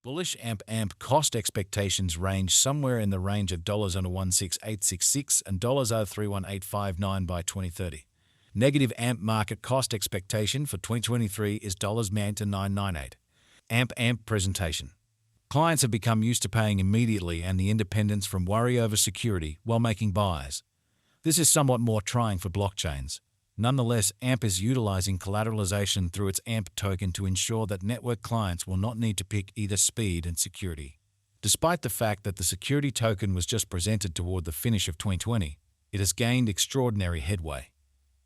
Bullish AMP cost expectations range somewhere in the range of $16866 and $31859 by 2030. Negative AMP market cost expectation for 2023 is $998. AMP presentation. Clients have become used to paying immediately and the independence from worry over security while making buys. This is somewhat more trying for blockchains. Nonetheless, AMP is utilizing collateralization through its AMP token to ensure that network clients will not need to pick either speed and security. Despite the fact that the security token was just presented toward the finish of 2020, it has gained extraordinary headway.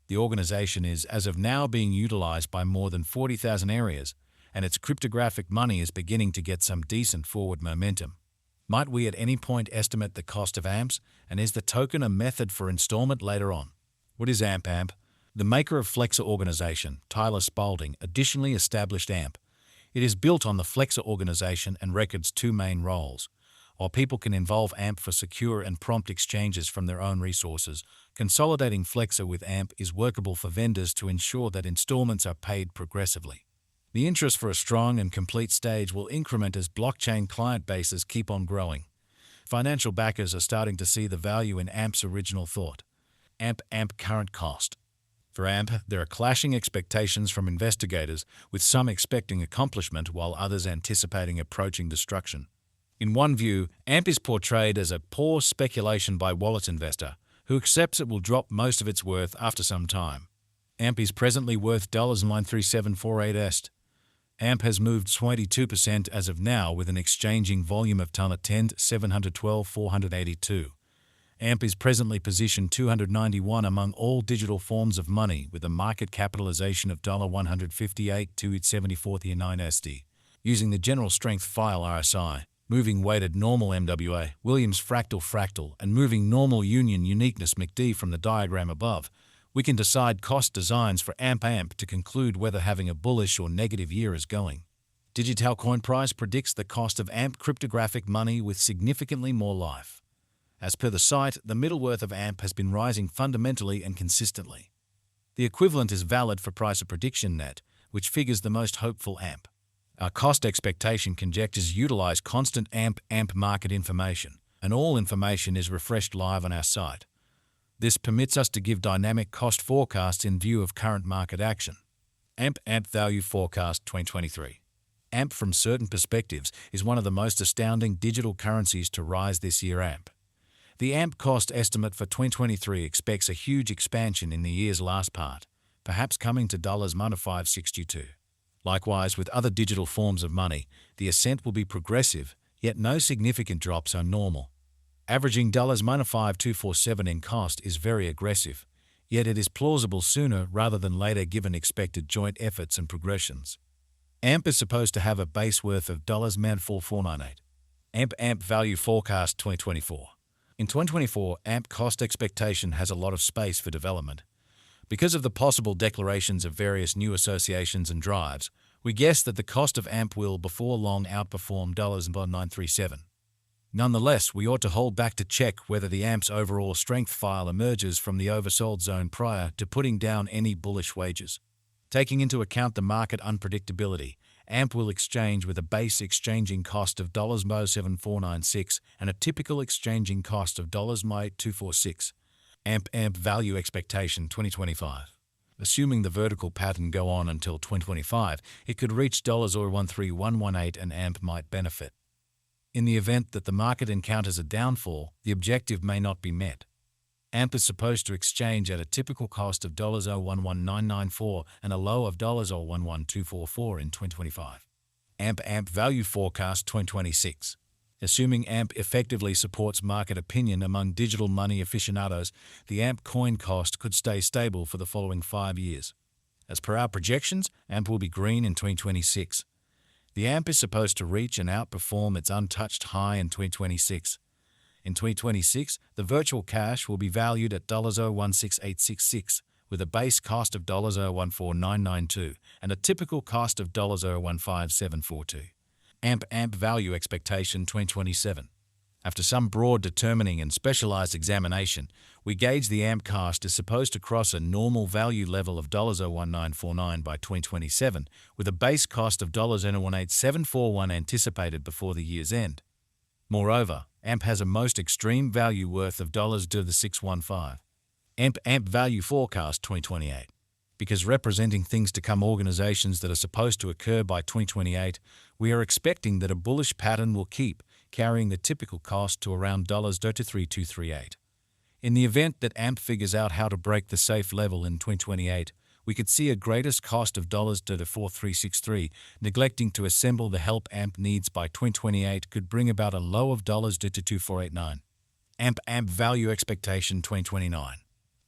The organization is, as of now, being utilized by more than 40,000 areas, and its cryptographic money is beginning to get some decent forward momentum. Might we at any point estimate the cost of AMPs, and is the token a method for installment later on? What is AMP? The maker of Flexor organization, Tyler Spalding, additionally established AMP. It is built on the Flexor organization and records two main roles. While people can involve AMP for secure and prompt exchanges from their own resources, consolidating Flexor with AMP is workable for vendors to ensure that installments are paid progressively. The interest for a strong and complete stage will increment as blockchain client bases keep on growing. Financial backers are starting to see the value in AMP's original thought. AMP current cost. For AMP, there are clashing expectations from investigators, with some expecting accomplishment while others anticipating approaching destruction. In one view, AMP is portrayed as a poor speculation by wallet investor, who accepts it will drop most of its worth after some time. AMP is presently worth $93748. AMP has moved 22% as of now, with an exchanging volume of ton at 10,712,482. AMP is presently positioned 291 among all digital forms of money, with a market capitalization of $158,274,9 using the general strength file RSI, moving weighted normal MWA, Williams fractal, and moving normal union uniqueness MACD from the diagram above. We can decide cost designs for AMP to conclude whether having a bullish or negative year is going. Digital Coin Price predicts the cost of AMP cryptographic money with significantly more life. As per the site, the middle worth of AMP has been rising fundamentally and consistently. The equivalent is valid for price of prediction net, which figures the most hopeful AMP. Our cost expectation conjectures utilize constant AMP market information, and all information is refreshed live on our site. This permits us to give dynamic cost forecasts in view of current market action. AMP Value Forecast 2023. AMP from certain perspectives is one of the most astounding digital currencies to rise this year. The AMP cost estimate for 2023 expects a huge expansion in the year's last part, perhaps coming to $562. Likewise, with other digital forms of money, the ascent will be progressive, yet no significant drops are normal. Averaging $5,247 in cost is very aggressive, yet it is plausible sooner rather than later given expected joint efforts and progressions. AMP is supposed to have a base worth of $4498. AMP Value Forecast 2024. In 2024, AMP cost expectation has a lot of space for development. Because of the possible declarations of various new associations and drives, we guess that the cost of AMP will before long outperform $937. Nonetheless, we ought to hold back to check whether the AMP's overall strength file emerges from the oversold zone prior to putting down any bullish wagers. Taking into account the market unpredictability, AMP will exchange with a base exchanging cost of $7496 and a typical exchanging cost of $246. AMP Value Expectation 2025. Assuming the vertical pattern go on until 2025, it could reach $13118 and AMP might benefit. In the event that the market encounters a downfall, the objective may not be met. AMP is supposed to exchange at a typical cost of $11994 and a low of $11244 in 2025. AMP Value Forecast 2026. Assuming AMP effectively supports market opinion among digital money aficionados, the AMP coin cost could stay stable for the following 5 years. As per our projections, AMP will be green in 2026. The AMP is supposed to reach and outperform its untouched high in 2026. In 2026, the virtual cash will be valued at $16866, with a base cost of $14992 and a typical cost of $15742. AMP Value Expectation 2027. After some broad determining and specialized examination, we gauge the AMP cost is supposed to cross a normal value level of $0.1949 by 2027, with a base cost of $0.18741 anticipated before the year's end. Moreover, AMP has a most extreme value worth of $615. AMP value forecast 2028. Because representing things to come organizations that are supposed to occur by 2028, we are expecting that a bullish pattern will keep carrying the typical cost to around $0.3238. In the event that AMP figures out how to break the safe level in 2028, we could see a greatest cost of $0.4363. Neglecting to assemble the help AMP needs by 2028 could bring about a low of $0.2489. AMP value expectation 2029.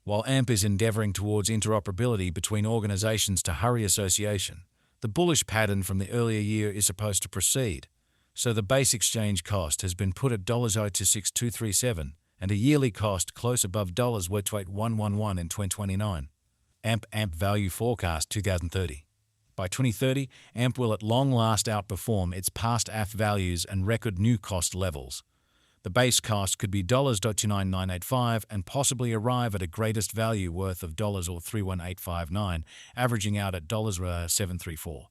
While AMP is endeavoring towards interoperability between organizations to hurry association, the bullish pattern from the earlier year is supposed to proceed. So the base exchange cost has been put at $0.026237 and a yearly cost close above $0.28111 in 2029. AMP value forecast 2030. By 2030, AMP will at long last outperform its past AF values and record new cost levels. The base cost could be $29985 and possibly arrive at a greatest value worth of $31859, averaging out at $734.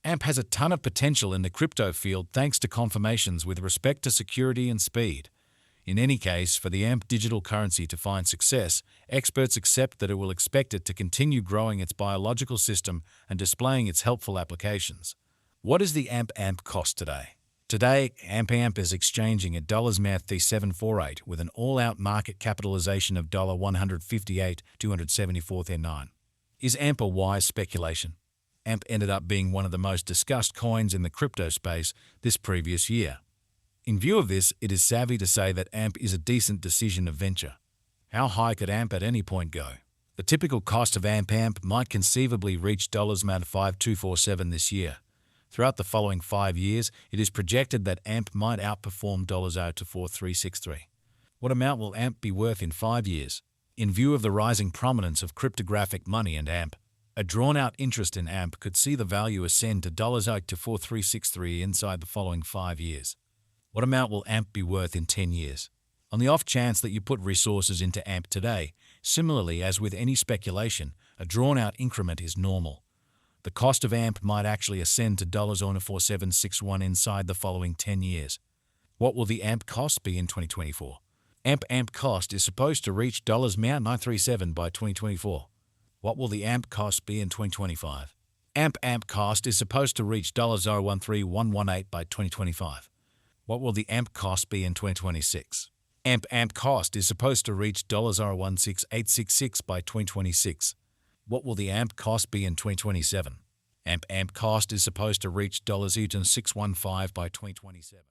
AMP has a ton of potential in the crypto field thanks to confirmations with respect to security and speed. In any case, for the AMP digital currency to find success, experts accept that it will expect it to continue growing its biological system and displaying its helpful applications. What is the AMP cost today? Today, AMP is exchanging at $748 with an all-out market capitalization of $158,274.9. Is AMP a wise speculation? AMP ended up being one of the most discussed coins in the crypto space this previous year. In view of this, it is savvy to say that AMP is a decent decision of venture. How high could AMP at any point go? The typical cost of AMP might conceivably reach $5247 this year. Throughout the following 5 years, it is projected that AMP might outperform $0.4363. What amount will AMP be worth in 5 years? In view of the rising prominence of cryptographic money and AMP, a drawn-out interest in AMP could see the value ascend to $0.4363 inside the following 5 years. What amount will AMP be worth in 10 years? On the off chance that you put resources into AMP today, similarly as with any speculation, a drawn-out increment is normal. The cost of AMP might actually ascend to $0.4761 inside the following 10 years. What will the AMP cost be in 2024? AMP cost is supposed to reach $0.937 by 2024. What will the AMP cost be in 2025? AMP cost is supposed to reach $0.013118 by 2025. What will the AMP cost be in 2026? AMP cost is supposed to reach $0.16866 by 2026. What will the AMP cost be in 2027? AMP cost is supposed to reach $0.615 by 2027.